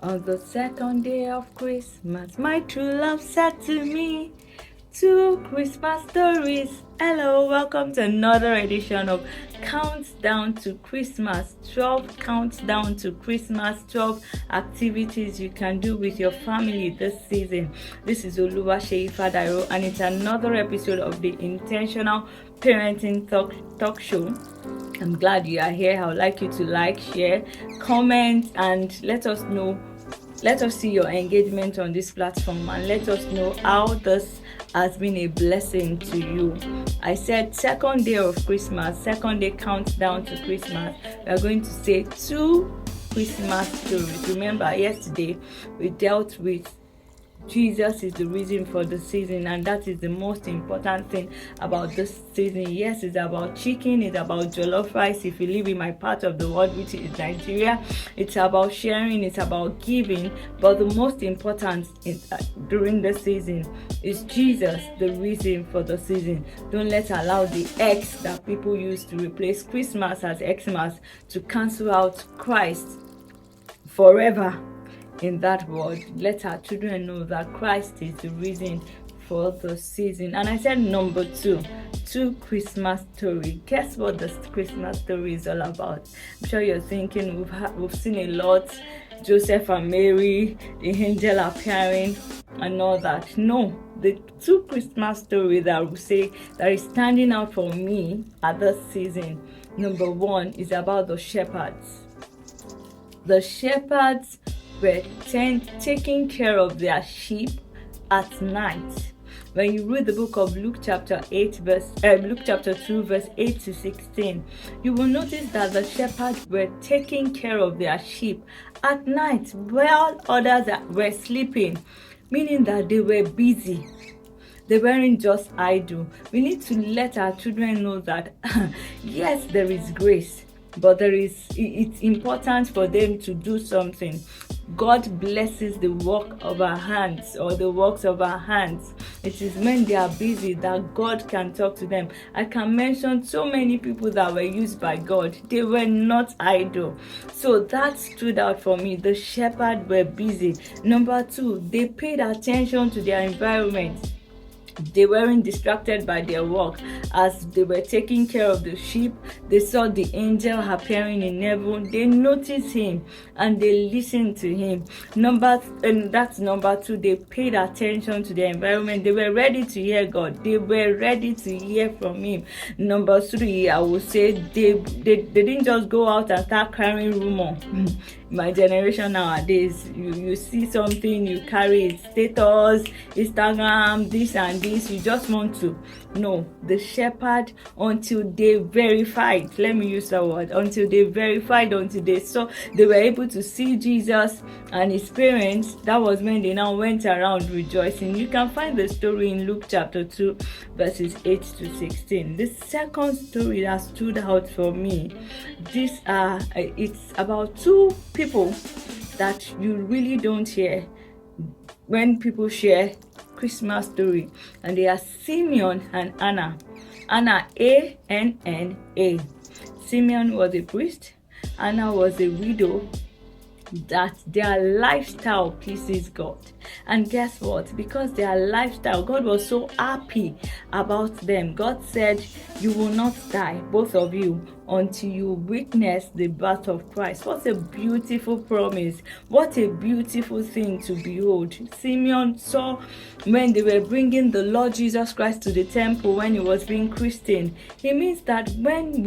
On the second day of Christmas, my true love said to me, two Christmas stories. Hello, welcome to another edition of Countdown to Christmas. 12 countdown to Christmas, 12 activities you can do with your family this season. This is Oluwaseyi Fadairo, and it's another episode of the Intentional Parenting Talk Show. I'm glad you are here. I would like you to like, share, comment, and let us know. Let us see your engagement on this platform, and let us know how this has been a blessing to you. I said second day of Christmas, second day countdown to Christmas. We are going to say two Christmas stories. Remember, yesterday we dealt with Jesus is the reason for the season, and that is the most important thing about this season. Yes, it's about chicken, it's about jollof rice if you live in my part of the world, which is Nigeria. It's about sharing, it's about giving, but the most important during the season is Jesus, the reason for the season. Don't allow the X that people use to replace Christmas as Xmas to cancel out Christ forever. In that word, let our children know that Christ is the reason for the season. And I said number two Christmas story. Guess what the Christmas story is all about? I'm sure you're thinking we've seen a lot, Joseph and Mary, the angel appearing and all that. No, the two Christmas stories that I would say that is standing out for me at this season. Number one is about the shepherds. The shepherds were taking care of their sheep at night. When you read the book of Luke chapter 2 verse 8 to 16, you will notice that the shepherds were taking care of their sheep at night while others were sleeping, meaning that they were busy. They weren't just idle. We need to let our children know that yes, there is grace, but it's important for them to do something. God blesses the work of our hands, or the works of our hands. It is when they are busy that God can talk to them. I can mention so many people that were used by God. They were not idle. So that stood out for me. The shepherds were busy. Number two, they paid attention to their environment. They weren't distracted by their work. As they were taking care of the sheep, they saw the angel appearing in heaven. They noticed him and they listened to him. That's number two. They paid attention to their environment. They were ready to hear God. They were ready to hear from him. Number three, I would say they didn't just go out and start carrying rumor. My generation nowadays, you see something, you carry it, status, Instagram, this and this, you just want to. No, the shepherd, until they verified, let me use that word, until they verified, until they saw, they were able to see Jesus and his parents. That was when they now went around rejoicing. You can find the story in Luke chapter 2 verses 8 to 16. The second story that stood out for me, it's about two people that you really don't hear when people share Christmas story, and they are Simeon and Anna. Anna, A-N-N-A. Simeon was a priest. Anna was a widow. That their lifestyle pleases God. And guess what? Because their lifestyle, God was so happy about them. God said, you will not die, both of you, until you witness the birth of Christ. What a beautiful promise. What a beautiful thing to behold. Simeon saw when they were bringing the Lord Jesus Christ to the temple, when he was being christened. It means that when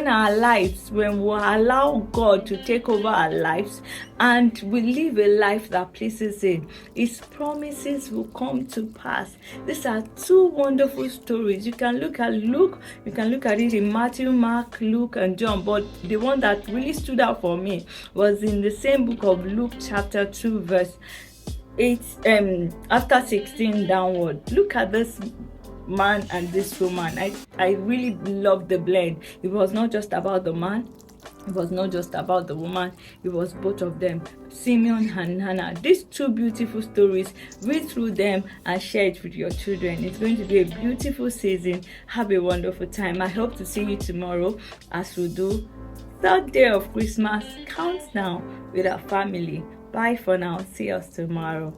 our lives, when we allow God to take over our lives and we live a life that pleases him, his promises will come to pass. These are two wonderful stories. You can look at Luke, you can look at it in Matthew, Mark, Luke, and John, but the one that really stood out for me was in the same book of Luke chapter 2 verse 8, after 16 downward. Look at this man and this woman. I really love the blend. It was not just about the man, it was not just about the woman, it was both of them, Simeon and Hannah. These two beautiful stories, read through them and share it with your children. It's going to be a beautiful season. Have a wonderful time. I hope to see you tomorrow as we do Third day of Christmas countdown with our family. Bye for now. See us tomorrow.